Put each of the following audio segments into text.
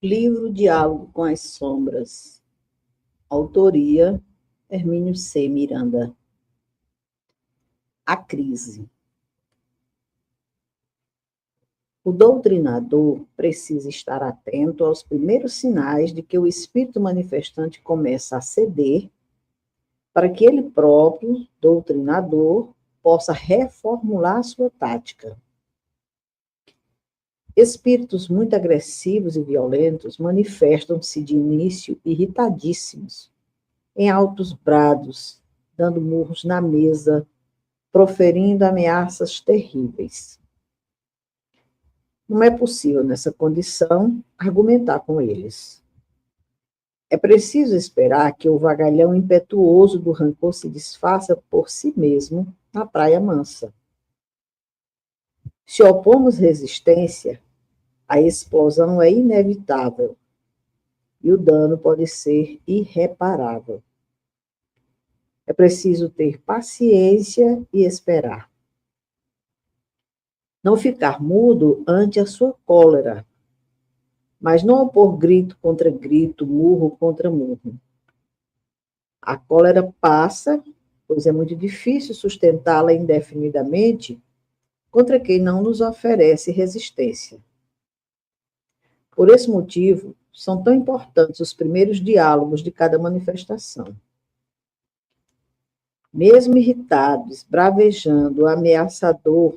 Livro Diálogo com as Sombras. Autoria: Hermínio C. Miranda. A crise. O doutrinador precisa estar atento aos primeiros sinais de que o espírito manifestante começa a ceder, para que ele próprio, doutrinador, possa reformular sua tática. Espíritos muito agressivos e violentos manifestam-se de início irritadíssimos, em altos brados, dando murros na mesa, proferindo ameaças terríveis. Não é possível, nessa condição, argumentar com eles. É preciso esperar que o vagalhão impetuoso do rancor se desfaça por si mesmo na praia mansa. Se opomos resistência, a explosão é inevitável e o dano pode ser irreparável. É preciso ter paciência e esperar. Não ficar mudo ante a sua cólera, mas não opor grito contra grito, murro contra murro. A cólera passa, pois é muito difícil sustentá-la indefinidamente contra quem não nos oferece resistência. Por esse motivo, são tão importantes os primeiros diálogos de cada manifestação. Mesmo irritado, esbravejando, ameaçador,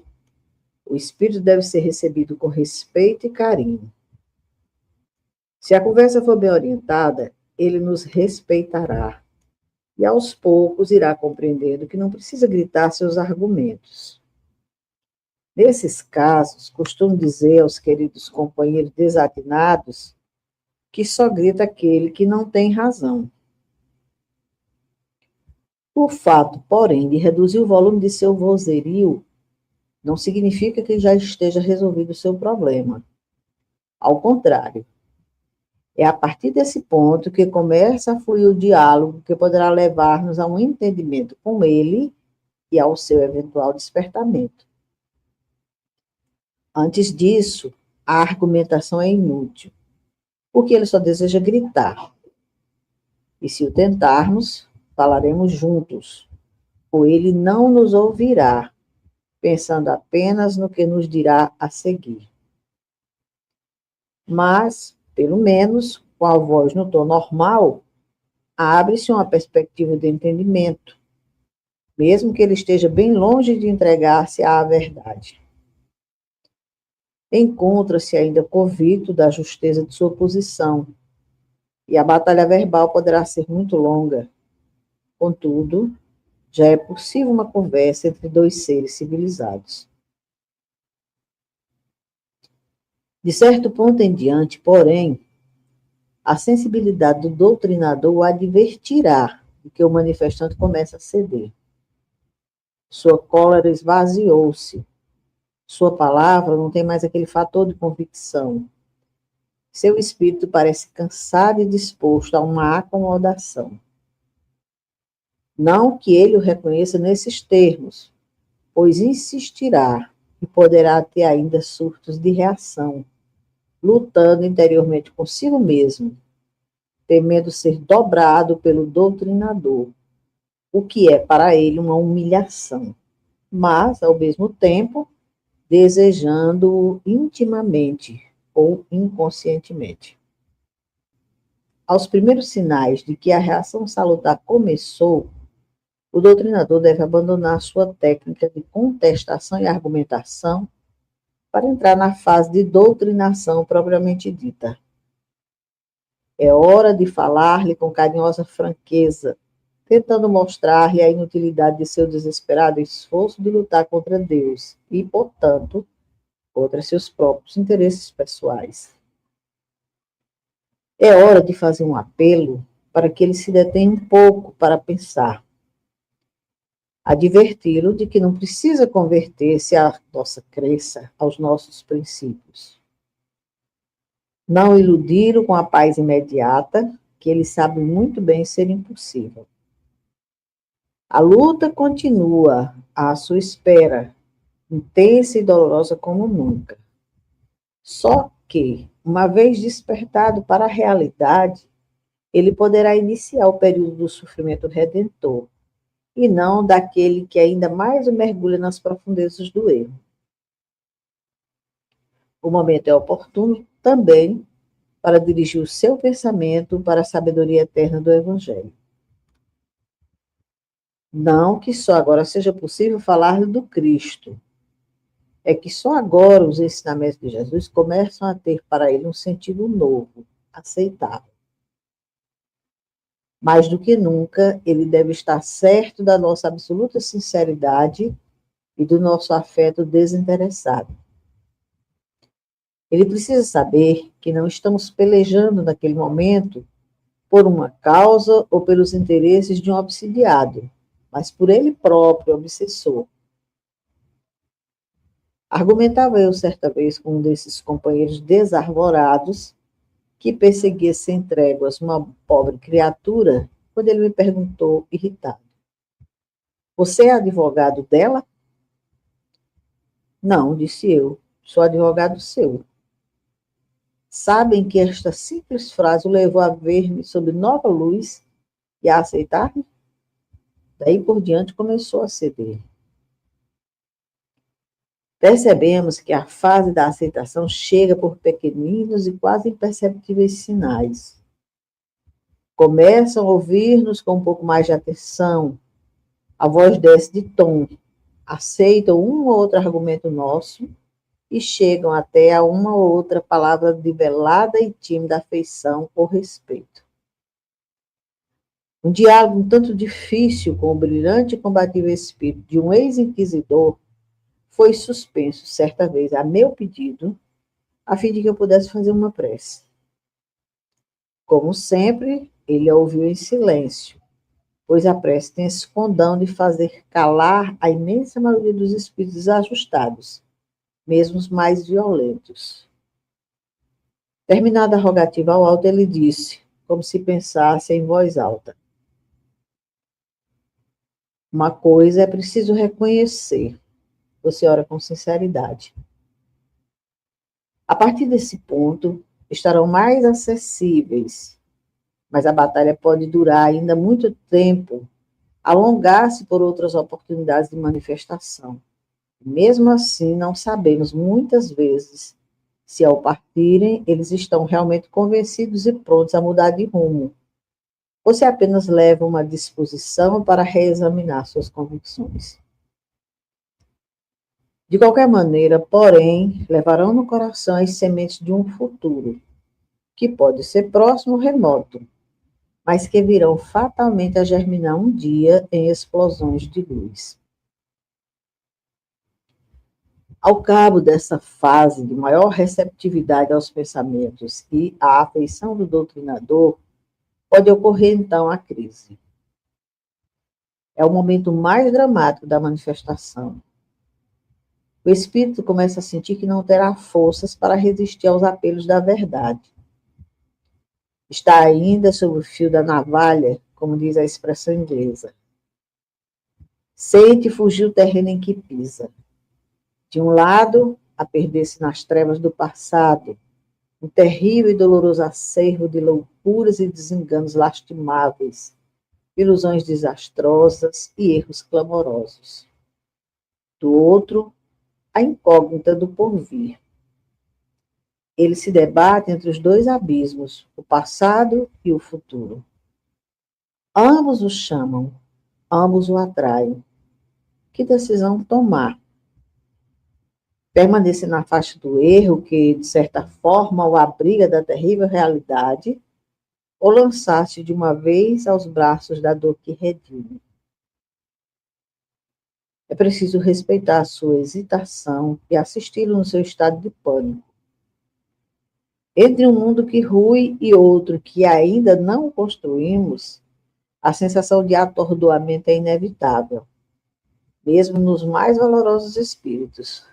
o espírito deve ser recebido com respeito e carinho. Se a conversa for bem orientada, ele nos respeitará e aos poucos irá compreendendo que não precisa gritar seus argumentos. Nesses casos, costumo dizer aos queridos companheiros desatinados que só grita aquele que não tem razão. O fato, porém, de reduzir o volume de seu vozerio não significa que já esteja resolvido o seu problema. Ao contrário, é a partir desse ponto que começa a fluir o diálogo que poderá levar-nos a um entendimento com ele e ao seu eventual despertamento. Antes disso, a argumentação é inútil, porque ele só deseja gritar. E se o tentarmos, falaremos juntos, ou ele não nos ouvirá, pensando apenas no que nos dirá a seguir. Mas, pelo menos, com a voz no tom normal, abre-se uma perspectiva de entendimento, mesmo que ele esteja bem longe de entregar-se à verdade. Encontra-se ainda convicto da justeza de sua posição, e a batalha verbal poderá ser muito longa. Contudo, já é possível uma conversa entre dois seres civilizados. De certo ponto em diante, porém, a sensibilidade do doutrinador o advertirá de que o manifestante começa a ceder. Sua cólera esvaziou-se. Sua palavra não tem mais aquele fator de convicção. Seu espírito parece cansado e disposto a uma acomodação. Não que ele o reconheça nesses termos, pois insistirá e poderá ter ainda surtos de reação, lutando interiormente consigo mesmo, temendo ser dobrado pelo doutrinador, o que é para ele uma humilhação, mas, ao mesmo tempo, desejando-o intimamente ou inconscientemente. Aos primeiros sinais de que a reação salutar começou, o doutrinador deve abandonar sua técnica de contestação e argumentação para entrar na fase de doutrinação propriamente dita. É hora de falar-lhe com carinhosa franqueza, tentando mostrar-lhe a inutilidade de seu desesperado esforço de lutar contra Deus e, portanto, contra seus próprios interesses pessoais. É hora de fazer um apelo para que ele se detenha um pouco para pensar. Adverti-lo de que não precisa converter-se à nossa crença, aos nossos princípios. Não iludir-o com a paz imediata, que ele sabe muito bem ser impossível. A luta continua à sua espera, intensa e dolorosa como nunca. Só que, Uma vez despertado para a realidade, ele poderá iniciar o período do sofrimento redentor, e não daquele que ainda mais o mergulha nas profundezas do erro. O momento é oportuno também para dirigir o seu pensamento para a sabedoria eterna do Evangelho. Não que só agora seja possível falar do Cristo, é que só agora os ensinamentos de Jesus começam a ter para ele um sentido novo, aceitável. Mais do que nunca, ele deve estar certo da nossa absoluta sinceridade e do nosso afeto desinteressado. Ele precisa saber que não estamos pelejando naquele momento por uma causa ou pelos interesses de um obsidiado, mas por ele próprio, obsessor. Argumentava eu certa vez com um desses companheiros desarvorados que perseguia sem tréguas uma pobre criatura, quando ele me perguntou, irritado: "Você é advogado dela?" "Não", disse eu, "sou advogado seu." Sabem que esta simples frase o levou a ver-me sob nova luz e a aceitar-me? Daí por diante começou a ceder. Percebemos que a fase da aceitação chega por pequeninos e quase imperceptíveis sinais. Começam a ouvir-nos com um pouco mais de atenção, a voz desce de tom, aceitam um ou outro argumento nosso e chegam até a uma ou outra palavra de velada e tímida afeição ou respeito. Um diálogo um tanto difícil com o brilhante e combatível espírito de um ex-inquisidor foi suspenso certa vez a meu pedido, a fim de que eu pudesse fazer uma prece. Como sempre, ele a ouviu em silêncio, pois a prece tem esse condão de fazer calar a imensa maioria dos espíritos desajustados, mesmo os mais violentos. Terminada a rogativa ao alto, ele disse, como se pensasse em voz alta: "Uma coisa é preciso reconhecer. Você ora com sinceridade. A partir desse ponto, estarão mais acessíveis, mas a batalha pode durar ainda muito tempo, alongar-se por outras oportunidades de manifestação. Mesmo assim, não sabemos muitas vezes se, ao partirem, eles estão realmente convencidos e prontos a mudar de rumo, ou se apenas levam uma disposição para reexaminar suas convicções. De qualquer maneira, porém, levarão no coração as sementes de um futuro, que pode ser próximo ou remoto, mas que virão fatalmente a germinar um dia em explosões de luz. Ao cabo dessa fase de maior receptividade aos pensamentos e à afeição do doutrinador, pode ocorrer então a crise. É o momento mais dramático da manifestação. O espírito começa a sentir que não terá forças para resistir aos apelos da verdade. Está ainda sob o fio da navalha, como diz a expressão inglesa. Sente fugir o terreno em que pisa. De um lado, a perder-se nas trevas do passado, um terrível e doloroso acervo de loucuras e desenganos lastimáveis, ilusões desastrosas e erros clamorosos. Do outro, a incógnita do porvir. Ele se debate entre os dois abismos, o passado e o futuro. Ambos o chamam, ambos o atraem. Que decisão tomar? Permanecer na faixa do erro, que, de certa forma, o abriga da terrível realidade, ou lançar-se de uma vez aos braços da dor que redime? É preciso respeitar a sua hesitação e assisti-lo no seu estado de pânico. Entre um mundo que rui e outro que ainda não construímos, a sensação de atordoamento é inevitável, mesmo nos mais valorosos espíritos.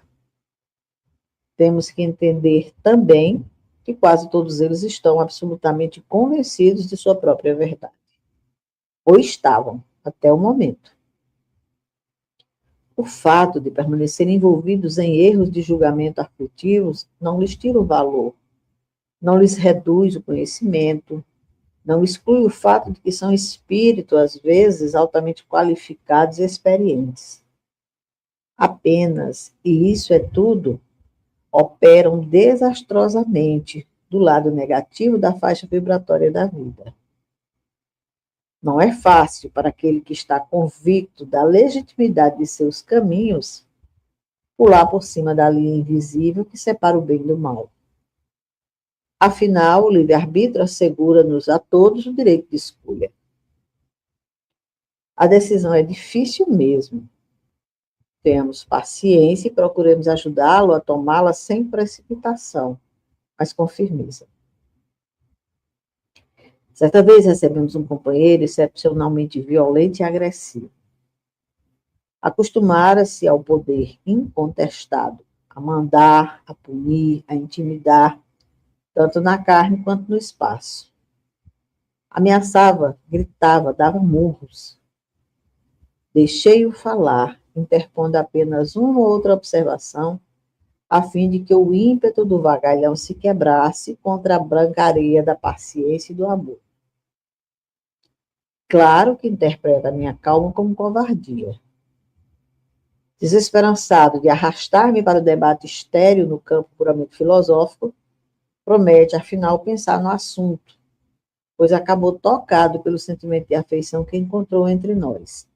Temos que entender também que quase todos eles estão absolutamente convencidos de sua própria verdade. Ou estavam, até o momento. O fato de permanecerem envolvidos em erros de julgamento afetivos não lhes tira o valor, não lhes reduz o conhecimento, não exclui o fato de que são espíritos, às vezes, altamente qualificados e experientes. Apenas, e isso é tudo, operam desastrosamente do lado negativo da faixa vibratória da vida. Não é fácil para aquele que está convicto da legitimidade de seus caminhos pular por cima da linha invisível que separa o bem do mal. Afinal, o livre-arbítrio assegura-nos a todos o direito de escolha. A decisão é difícil mesmo. Tenhamos paciência e procuremos ajudá-lo a tomá-la sem precipitação, mas com firmeza. Certa vez recebemos um companheiro excepcionalmente violento e agressivo. Acostumara-se ao poder incontestado, a mandar, a punir, a intimidar, tanto na carne quanto no espaço. Ameaçava, gritava, dava murros. Deixei-o falar, interpondo apenas uma ou outra observação, a fim de que o ímpeto do vagalhão se quebrasse contra a branca areia da paciência e do amor. Claro que interpreta a minha calma como covardia. Desesperançado de arrastar-me para o debate estéril no campo puramente filosófico, promete, afinal, pensar no assunto, pois acabou tocado pelo sentimento de afeição que encontrou entre nós.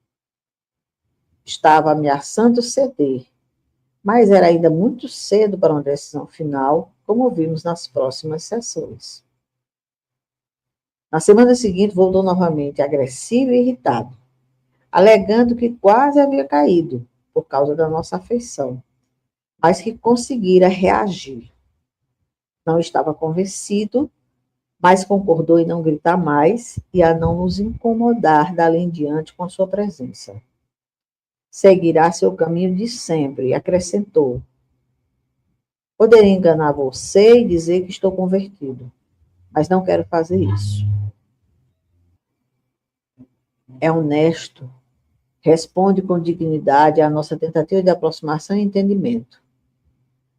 Estava ameaçando ceder, mas era ainda muito cedo para uma decisão final, como vimos nas próximas sessões. Na semana seguinte, voltou novamente agressivo e irritado, alegando que quase havia caído por causa da nossa afeição, mas que conseguira reagir. Não estava convencido, mas concordou em não gritar mais e a não nos incomodar dali em diante com a sua presença. Seguirá seu caminho de sempre, e acrescentou: poderia enganar você e dizer que estou convertido, mas não quero fazer isso. É honesto, responde com dignidade à nossa tentativa de aproximação e entendimento.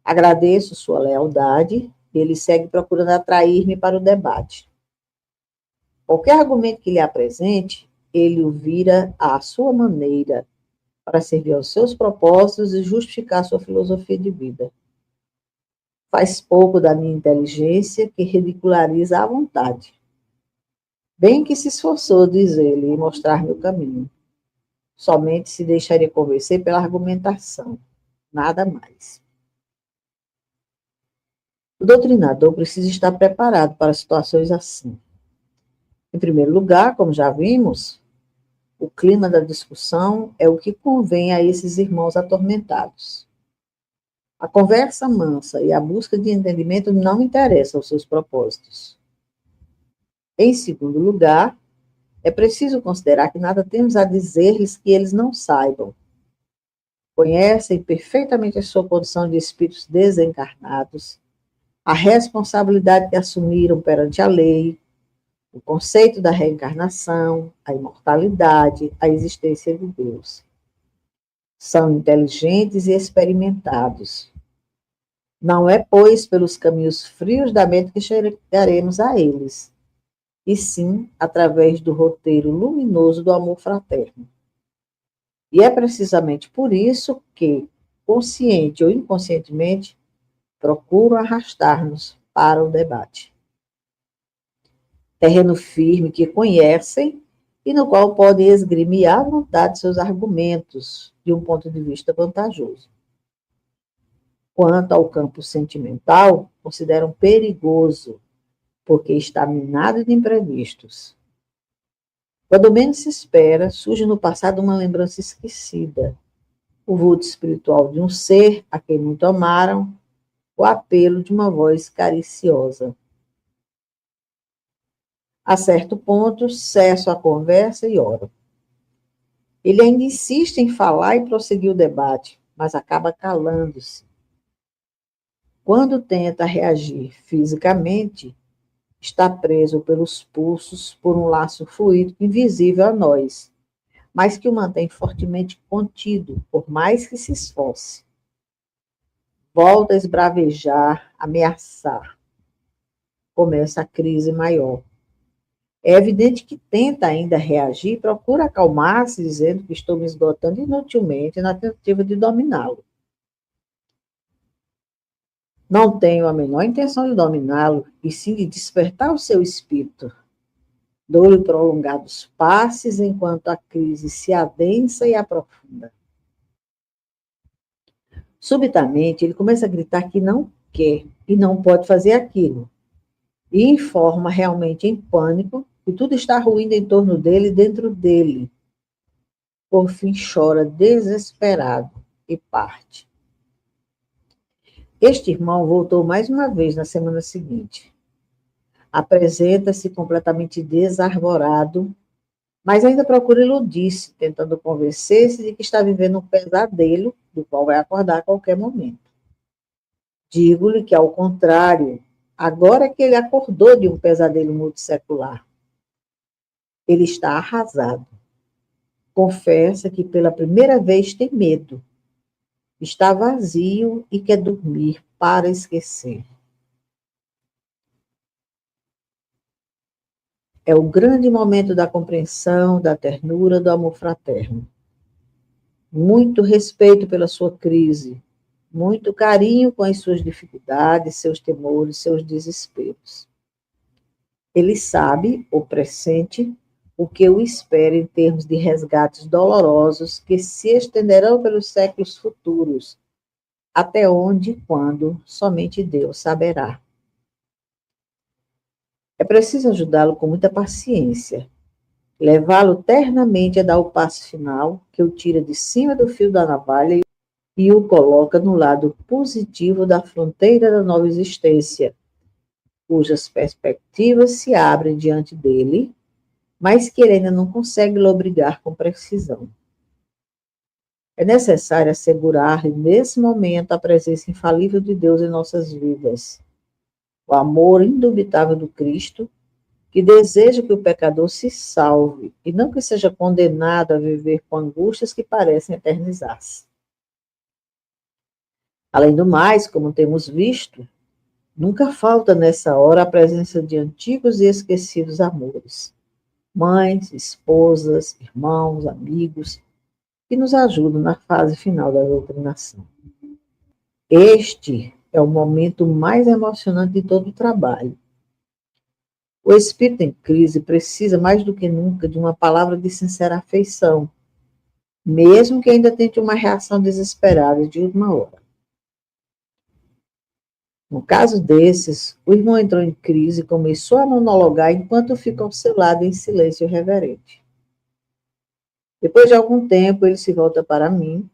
Agradeço sua lealdade, e ele segue procurando atrair-me para o debate. Qualquer argumento que lhe apresente, ele o vira à sua maneira, para servir aos seus propósitos e justificar sua filosofia de vida. Faz pouco da minha inteligência, que ridiculariza à vontade. Bem que se esforçou, diz ele, em mostrar-me o caminho. Somente se deixaria convencer pela argumentação, nada mais. O doutrinador precisa estar preparado para situações assim. Em primeiro lugar, como já vimos, o clima da discussão é o que convém a esses irmãos atormentados. A conversa mansa e a busca de entendimento não interessam aos seus propósitos. Em segundo lugar, é preciso considerar que nada temos a dizer-lhes que eles não saibam. Conhecem perfeitamente a sua condição de espíritos desencarnados, a responsabilidade que assumiram perante a lei, o conceito da reencarnação, a imortalidade, a existência de Deus. São inteligentes e experimentados. Não é, pois, pelos caminhos frios da mente que chegaremos a eles, e sim através do roteiro luminoso do amor fraterno. E é precisamente por isso que, consciente ou inconscientemente, procuram arrastar-nos para o debate. Terreno firme que conhecem e no qual podem esgrimir à vontade seus argumentos de um ponto de vista vantajoso. Quanto ao campo sentimental, consideram perigoso, porque está minado de imprevistos. Quando menos se espera, surge no passado uma lembrança esquecida, o vulto espiritual de um ser a quem muito amaram, o apelo de uma voz cariciosa. A certo ponto, cesso a conversa e oro. Ele ainda insiste em falar e prosseguir o debate, mas acaba calando-se. Quando tenta reagir fisicamente, está preso pelos pulsos por um laço fluídico invisível a nós, mas que o mantém fortemente contido, por mais que se esforce. Volta a esbravejar, ameaçar. começa a crise maior. É evidente que tenta ainda reagir e procura acalmar-se, dizendo que estou me esgotando inutilmente na tentativa de dominá-lo. Não tenho a menor intenção de dominá-lo, e sim de despertar o seu espírito. Dou-lhe prolongados passes enquanto a crise se adensa e aprofunda. Subitamente, ele começa a gritar que não quer e não pode fazer aquilo, e informa realmente em pânico que tudo está ruindo em torno dele e dentro dele. Por fim, chora desesperado e parte. Este irmão voltou mais uma vez na semana seguinte. Apresenta-se completamente desarvorado, mas ainda procura iludir-se, tentando convencer-se de que está vivendo um pesadelo, do qual vai acordar a qualquer momento. Digo-lhe que, ao contrário, agora que ele acordou de um pesadelo multissecular, ele está arrasado. Confessa que pela primeira vez tem medo. Está vazio e quer dormir para esquecer. É o grande momento da compreensão, da ternura, do amor fraterno. Muito respeito pela sua crise, muito carinho com as suas dificuldades, seus temores, seus desesperos. Ele sabe, ou pressente, o que o espera em termos de resgates dolorosos que se estenderão pelos séculos futuros, até onde e quando somente Deus saberá. É preciso ajudá-lo com muita paciência, levá-lo ternamente a dar o passo final, que o tira de cima do fio da navalha e o coloca no lado positivo da fronteira da nova existência, cujas perspectivas se abrem diante dele, mas que ele ainda não consegue lobrigar com precisão. É necessário assegurar-lhe, nesse momento, a presença infalível de Deus em nossas vidas, o amor indubitável do Cristo, que deseja que o pecador se salve e não que seja condenado a viver com angústias que parecem eternizar-se. Além do mais, como temos visto, nunca falta nessa hora a presença de antigos e esquecidos amores, mães, esposas, irmãos, amigos, que nos ajudam na fase final da doutrinação. Este é o momento mais emocionante de todo o trabalho. O espírito em crise precisa mais do que nunca de uma palavra de sincera afeição, mesmo que ainda tente uma reação desesperada de última hora. No caso desses, o irmão entrou em crise e começou a monologar enquanto fica ao seu lado em silêncio reverente. Depois de algum tempo, ele se volta para mim,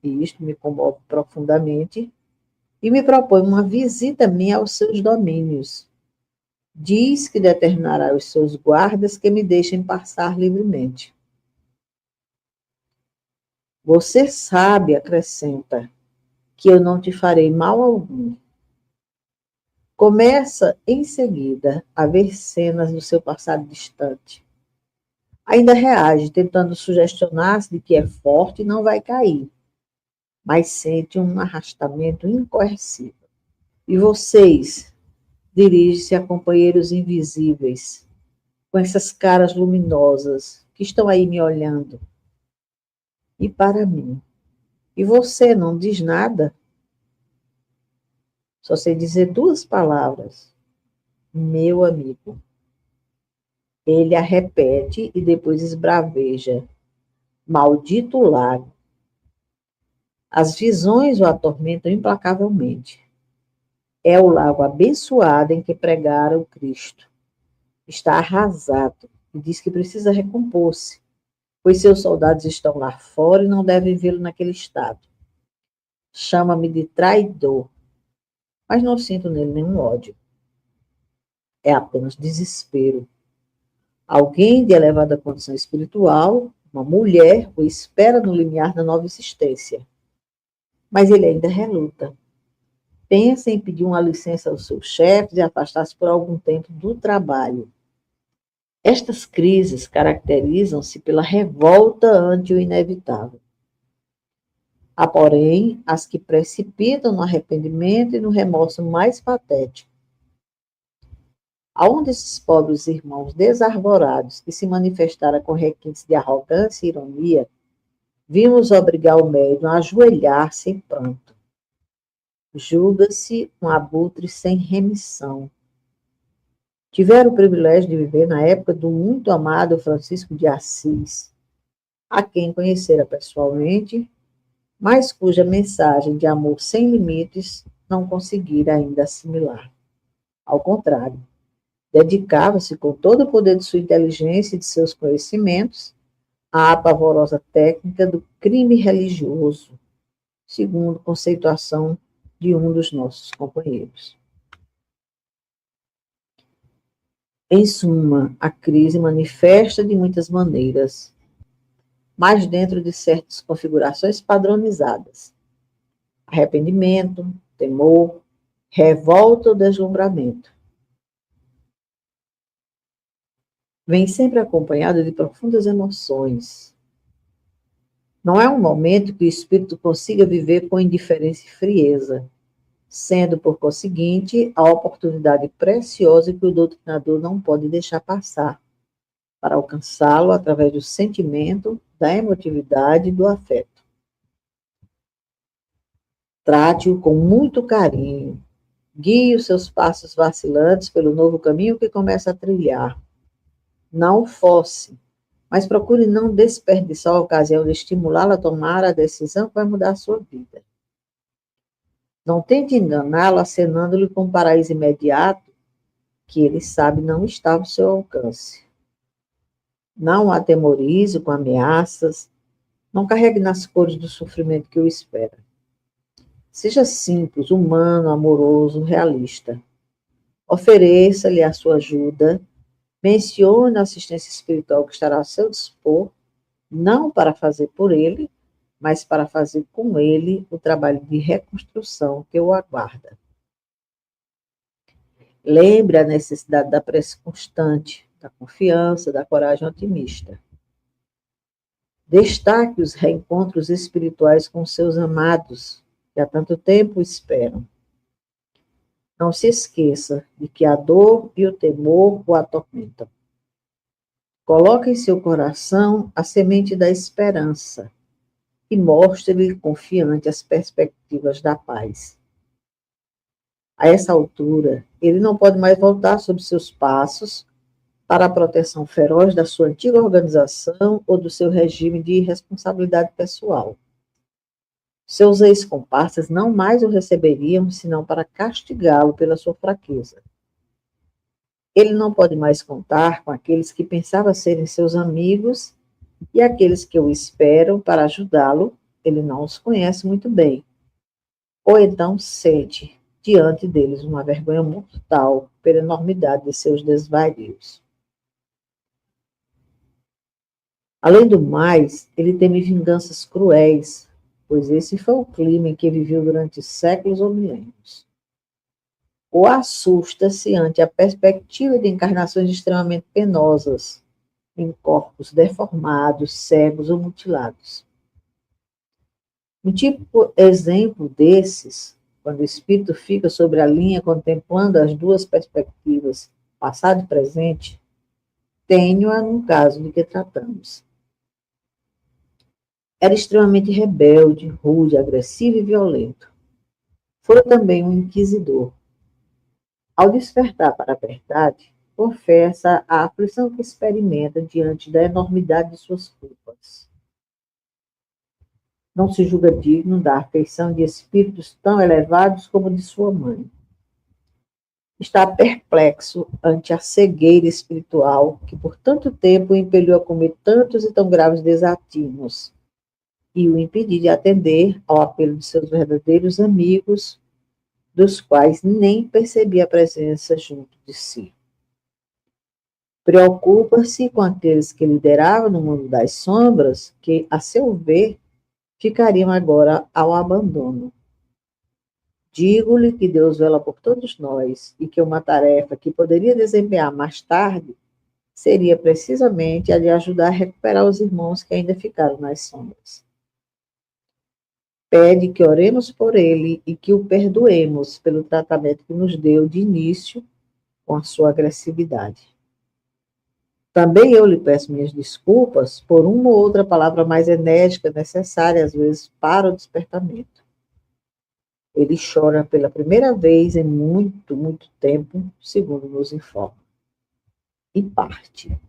e isto me comove profundamente, e me propõe uma visita minha aos seus domínios. Diz que determinará os seus guardas que me deixem passar livremente. Você sabe, acrescenta, que eu não te farei mal algum. Começa, em seguida, a ver cenas do seu passado distante. Ainda reage, tentando sugestionar-se de que é forte e não vai cair, mas sente um arrastamento incoercível. E vocês? Dirige-se a companheiros invisíveis, com essas caras luminosas, que estão aí me olhando. E para mim? E você não diz nada? Só sei dizer duas palavras. Meu amigo. Ele a repete e depois esbraveja. Maldito lago. As visões o atormentam implacavelmente. É o lago abençoado em que pregara o Cristo. Está arrasado e diz que precisa recompor-se, pois seus soldados estão lá fora e não devem vê-lo naquele estado. Chama-me de traidor, mas não sinto nele nenhum ódio. É apenas desespero. Alguém de elevada condição espiritual, uma mulher, o espera no limiar da nova existência. Mas ele ainda reluta. Pensa em pedir uma licença aos seus chefes e afastar-se por algum tempo do trabalho. Estas crises caracterizam-se pela revolta ante o inevitável. Há, porém, as que precipitam no arrependimento e no remorso mais patético. Aonde esses pobres irmãos desarvorados, que se manifestaram com requintes de arrogância e ironia, vimos obrigar o médium a ajoelhar-se em pranto. Julga-se um abutre sem remissão. Tiveram o privilégio de viver na época do muito amado Francisco de Assis, a quem conhecera pessoalmente, mas cuja mensagem de amor sem limites não conseguira ainda assimilar. Ao contrário, dedicava-se com todo o poder de sua inteligência e de seus conhecimentos à pavorosa técnica do crime religioso, segundo conceituação de um dos nossos companheiros. Em suma, a crise manifesta de muitas maneiras, mas dentro de certas configurações padronizadas. Arrependimento, temor, revolta ou deslumbramento. Vem sempre acompanhado de profundas emoções. Não é um momento que o espírito consiga viver com indiferença e frieza, sendo, por conseguinte, a oportunidade preciosa que o doutrinador não pode deixar passar, para alcançá-lo através do sentimento, da emotividade e do afeto. Trate-o com muito carinho, guie os seus passos vacilantes pelo novo caminho que começa a trilhar. Não o force, mas procure não desperdiçar a ocasião de estimulá-lo a tomar a decisão que vai mudar a sua vida. Não tente enganá-lo acenando-lhe com um paraíso imediato que ele sabe não está ao seu alcance. Não o atemorize com ameaças, não carregue nas cores do sofrimento que o espera. Seja simples, humano, amoroso, realista. Ofereça-lhe a sua ajuda, mencione a assistência espiritual que estará ao seu dispor, não para fazer por ele, mas para fazer com ele o trabalho de reconstrução que o aguarda. Lembre a necessidade da prece constante, da confiança, da coragem otimista. Destaque os reencontros espirituais com seus amados, que há tanto tempo esperam. Não se esqueça de que a dor e o temor o atormentam. Coloque em seu coração a semente da esperança e mostre-lhe confiante as perspectivas da paz. A essa altura, ele não pode mais voltar sobre seus passos para a proteção feroz da sua antiga organização ou do seu regime de responsabilidade pessoal. Seus ex-comparsas não mais o receberiam senão para castigá-lo pela sua fraqueza. Ele não pode mais contar com aqueles que pensava serem seus amigos e aqueles que o esperam para ajudá-lo, ele não os conhece muito bem. Ou então sente diante deles uma vergonha mortal pela enormidade de seus desvarios. Além do mais, ele teme vinganças cruéis, pois esse foi o clima em que viveu durante séculos ou milênios. Ou assusta-se ante a perspectiva de encarnações extremamente penosas, em corpos deformados, cegos ou mutilados. Um tipo exemplo desses, quando o espírito fica sobre a linha contemplando as duas perspectivas, passado e presente, tenho-a no caso de que tratamos. Era extremamente rebelde, rude, agressivo e violento. Foi também um inquisidor. Ao despertar para a verdade, confessa a aflição que experimenta diante da enormidade de suas culpas. Não se julga digno da afeição de espíritos tão elevados como de sua mãe. Está perplexo ante a cegueira espiritual que por tanto tempo o impeliu a comer tantos e tão graves desatinos e o impedir de atender ao apelo de seus verdadeiros amigos, dos quais nem percebia a presença junto de si. Preocupa-se com aqueles que lideravam no mundo das sombras, que, a seu ver, ficariam agora ao abandono. Digo-lhe que Deus vela por todos nós e que uma tarefa que poderia desempenhar mais tarde seria precisamente a de ajudar a recuperar os irmãos que ainda ficaram nas sombras. Pede que oremos por ele e que o perdoemos pelo tratamento que nos deu de início com a sua agressividade. Também eu lhe peço minhas desculpas por uma ou outra palavra mais enérgica necessária, às vezes, para o despertamento. Ele chora pela primeira vez em muito, muito tempo, segundo nos informa, e parte.